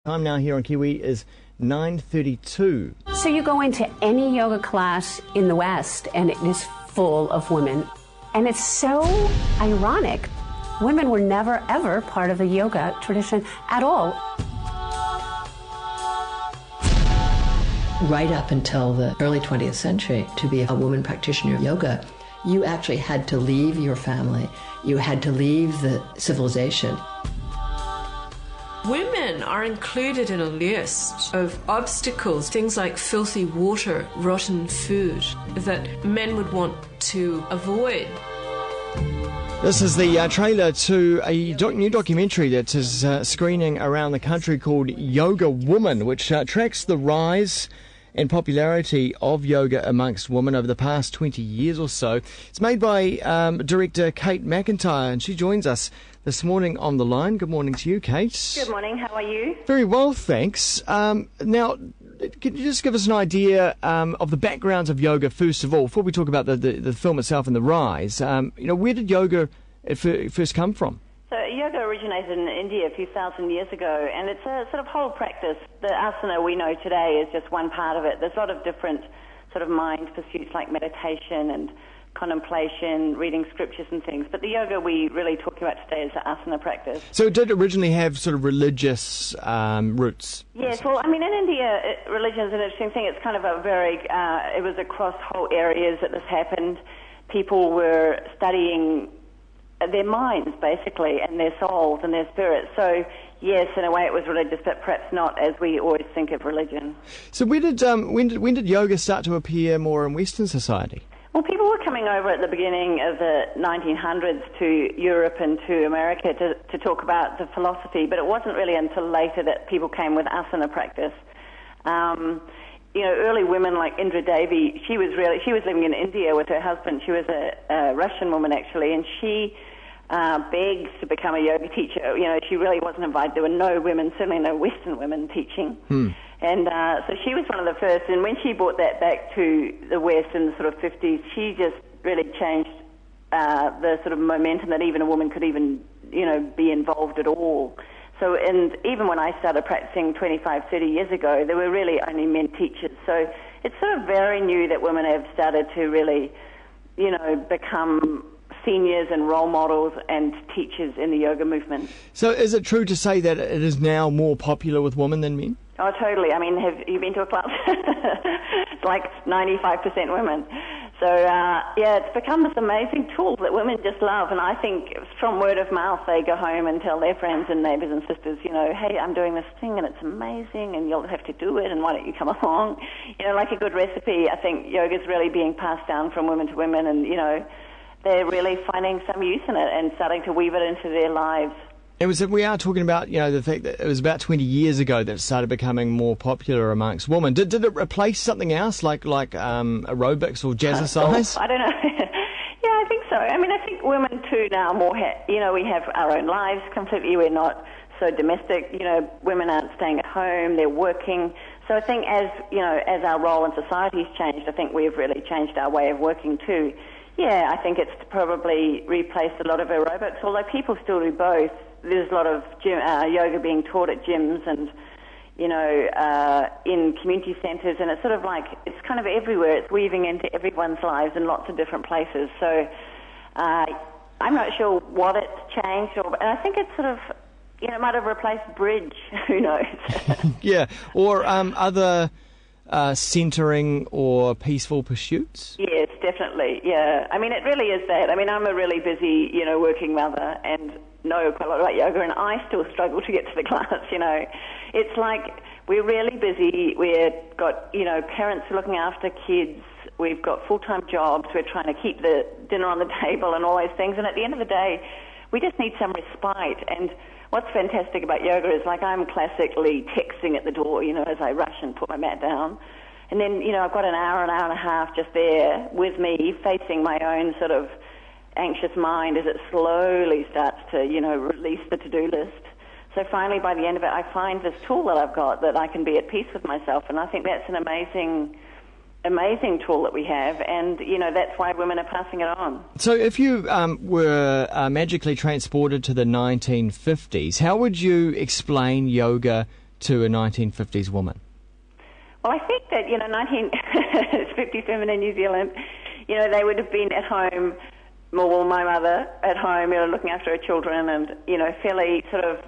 Time now here on Kiwi is 9:32. So you go into any yoga class in the West and it is full of women. And it's so ironic. Women were never, ever part of the yoga tradition at all. Right up until the early 20th century, to be a woman practitioner of yoga, you actually had to leave your family. You had to leave the civilization. Women are included in a list of obstacles, things like filthy water, rotten food, that men would want to avoid. This is the trailer to a new documentary that is screening around the country called YogaWoman, which tracks the rise and popularity of yoga amongst women over the past 20 years or so. It's made by director Kate McIntyre, and she joins us this morning on the line. Good morning to you, Kate. Good morning, how are you? Very well, thanks. Now, can you just give us an idea of the backgrounds of yoga, first of all, before we talk about the film itself and the rise? Where did yoga first come from? So yoga originated in India a few thousand years ago, and it's a sort of whole practice. The asana we know today is just one part of it. There's a lot of different sort of mind pursuits like meditation and contemplation, reading scriptures and things. But the yoga we really talk about today is the asana practice. So it did originally have sort of religious roots? Yes, well, I mean, in India, religion is an interesting thing. It's kind of a very, it was across whole areas that this happened. People were studying their minds, basically, and their souls and their spirits. So, yes, in a way it was religious, but perhaps not as we always think of religion. So when did yoga start to appear more in Western society? Well, people were coming over at the beginning of the 1900s to Europe and to America to talk about the philosophy, but it wasn't really until later that people came with asana practice. Early women like Indra Devi, she was living in India with her husband. She was a Russian woman, actually, and she begged to become a yoga teacher. She really wasn't invited. There were no women, certainly no Western women teaching. And so she was one of the first, and when she brought that back to the West in the sort of 50s, she just really changed the sort of momentum that even a woman could even, be involved at all. So, and even when I started practicing 25, 30 years ago, there were really only men teachers. So it's sort of very new that women have started to really, become seniors and role models and teachers in the yoga movement. So is it true to say that it is now more popular with women than men? Oh, totally. I mean, have you been to a class? It's like 95% women. So, it's become this amazing tool that women just love. And I think from word of mouth, they go home and tell their friends and neighbours and sisters, hey, I'm doing this thing and it's amazing and you'll have to do it and why don't you come along? Like a good recipe, I think yoga's really being passed down from women to women and, they're really finding some use in it and starting to weave it into their lives. We are talking about, the fact that it was about 20 years ago that it started becoming more popular amongst women. Did it replace something else like aerobics or jazzercise? I don't know. Yeah, I think so. I mean, I think women too now more, we have our own lives completely. We're not so domestic. Women aren't staying at home. They're working. So I think as our role in society has changed, I think we've really changed our way of working too. Yeah, I think it's probably replaced a lot of aerobics, although people still do both. There's a lot of yoga being taught at gyms and, in community centres, and it's sort of like, it's kind of everywhere. It's weaving into everyone's lives in lots of different places. So I'm not sure what it's changed, and I think it's sort of, it might have replaced bridge. Who knows? Yeah, or other centering or peaceful pursuits? Yes, definitely, yeah. I mean, it really is that. I mean, I'm a really busy, working mother and know quite a lot about yoga, and I still struggle to get to the class, It's like we're really busy. We've got, parents looking after kids. We've got full-time jobs. We're trying to keep the dinner on the table and all those things. And at the end of the day, we just need some respite. And what's fantastic about yoga is, like, I'm classically texting at the door, as I rush and put my mat down. And then, I've got an hour and a half just there with me, facing my own sort of anxious mind as it slowly starts to, release the to-do list. So finally, by the end of it, I find this tool that I've got that I can be at peace with myself. And I think that's an amazing tool that we have, and that's why women are passing it on. So if you were magically transported to the 1950s, how would you explain yoga to a 1950s woman? Well, I think that, 1950s women in New Zealand, they would have been at home, well, my mother at home, looking after her children and, fairly sort of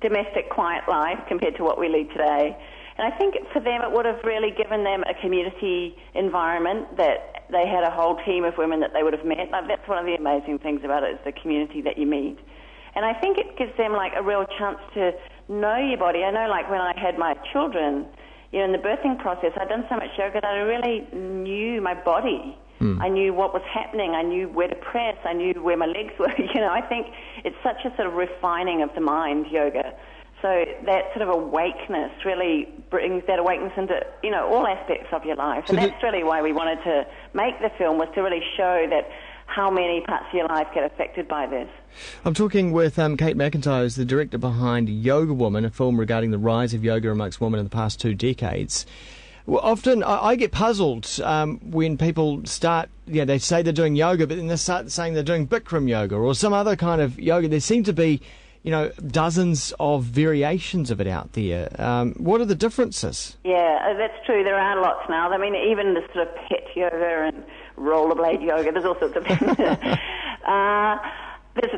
domestic, quiet life compared to what we lead today. And I think for them it would have really given them a community environment that they had a whole team of women that they would have met. Like, that's one of the amazing things about it, is the community that you meet. And I think it gives them, like, a real chance to know your body. I know, like, when I had my children, in the birthing process, I'd done so much yoga that I really knew my body. I knew what was happening. I knew where to press. I knew where my legs were. I think it's such a sort of refining of the mind, yoga. So that sort of awakeness really brings that awakeness into, all aspects of your life. And that's really why we wanted to make the film, was to really show that how many parts of your life get affected by this. I'm talking with Kate McIntyre, who's the director behind YogaWoman, a film regarding the rise of yoga amongst women in the past 2 decades. Well, often I get puzzled when people start, they say they're doing yoga, but then they start saying they're doing Bikram yoga or some other kind of yoga. There seem to be, dozens of variations of it out there. What are the differences? Yeah, that's true. There are lots now. I mean, even the sort of pet yoga and rollerblade yoga, there's all sorts of things.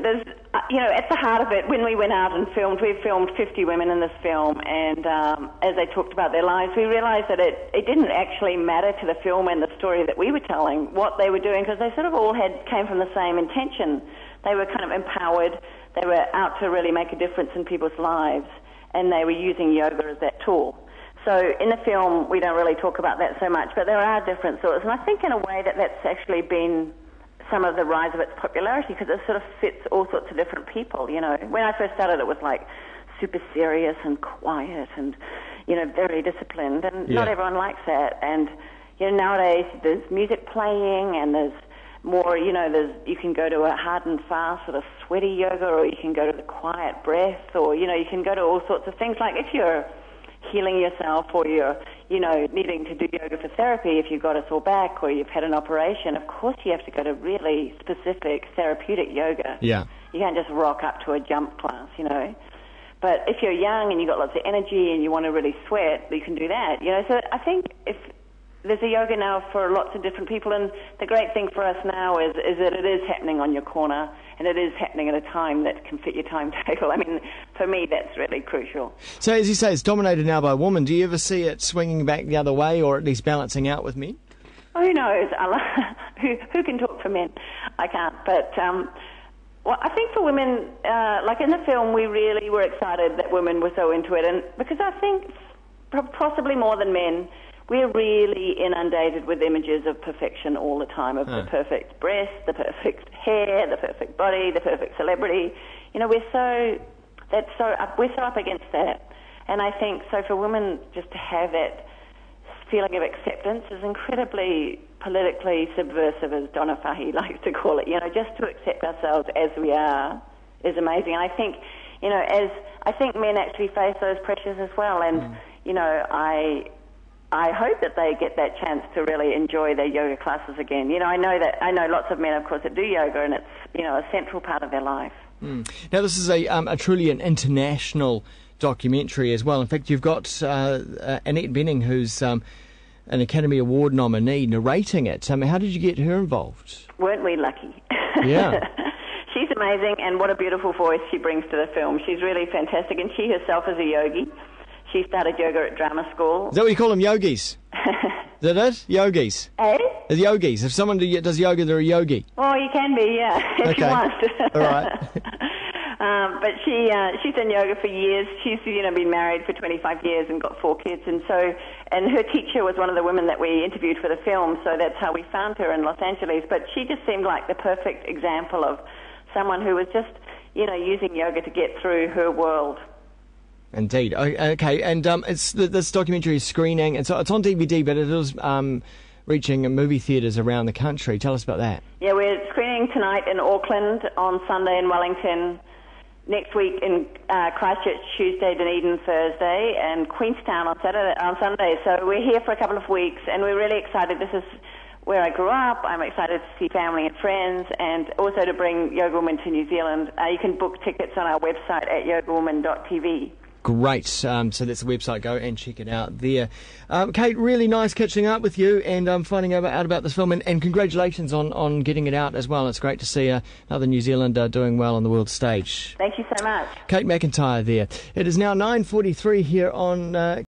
There's at the heart of it, when we went out and filmed, we filmed 50 women in this film, and as they talked about their lives, we realised that it didn't actually matter to the film and the story that we were telling what they were doing, because they sort of all came from the same intention. They were kind of empowered. They were out to really make a difference in people's lives, and they were using yoga as that tool. So in the film, we don't really talk about that so much, but there are different sorts, and I think in a way that's actually been some of the rise of its popularity, because it sort of fits all sorts of different people, When I first started, it was like super serious and quiet and, very disciplined, and not everyone likes that. And, nowadays there's music playing, and there's more, you can go to a hard and fast sort of sweaty yoga, or you can go to the quiet breath, or, you can go to all sorts of things. Like if you're healing yourself, or you're, needing to do yoga for therapy, if you've got a sore back or you've had an operation, of course you have to go to really specific therapeutic yoga. Yeah. You can't just rock up to a jump class, But if you're young and you've got lots of energy and you want to really sweat, you can do that, So I think if there's a yoga now for lots of different people, and the great thing for us now is that it is happening on your corner, and it is happening at a time that can fit your timetable. I mean, for me, that's really crucial. So, as you say, it's dominated now by women. Do you ever see it swinging back the other way, or at least balancing out with men? Oh, who knows? Who can talk for men? I can't. But well, I think for women, like in the film, we really were excited that women were so into it, and because I think possibly more than men, we're really inundated with images of perfection all the time, of the perfect breast, the perfect hair, the perfect body, the perfect celebrity. We're so up against that. And I think, so for women just to have that feeling of acceptance is incredibly politically subversive, as Donna Fahey likes to call it. Just to accept ourselves as we are is amazing. And I think, I think men actually face those pressures as well. And, I hope that they get that chance to really enjoy their yoga classes again. I know lots of men, of course, that do yoga, and it's, a central part of their life. Now, this is a truly an international documentary as well. In fact, you've got Annette Bening, who's an Academy Award nominee, narrating it. How did you get her involved? Weren't we lucky? Yeah. She's amazing, and what a beautiful voice she brings to the film. She's really fantastic, and she herself is a yogi. She started yoga at drama school. Is that what you call them, yogis? Is that it? Yogis? Eh? Yogis. If someone does yoga, they're a yogi. Oh, you can be, yeah, if you want. All right. But she's done yoga for years. She's been married for 25 years and got 4 kids, and her teacher was one of the women that we interviewed for the film. So that's how we found her in Los Angeles. But she just seemed like the perfect example of someone who was just using yoga to get through her world. Indeed. Okay, and this documentary is screening. It's on DVD, but it is reaching movie theatres around the country. Tell us about that. Yeah, we're screening tonight in Auckland, on Sunday in Wellington, next week in Christchurch, Tuesday, Dunedin, Thursday, and Queenstown on Sunday. So we're here for a couple of weeks, and we're really excited. This is where I grew up. I'm excited to see family and friends, and also to bring YogaWoman to New Zealand. You can book tickets on our website at yogawoman.tv. Great. So that's the website. Go and check it out there. Kate, really nice catching up with you and finding out about this film. And congratulations on getting it out as well. It's great to see another New Zealander doing well on the world stage. Thank you so much. Kate McIntyre there. It is now 9:43 here on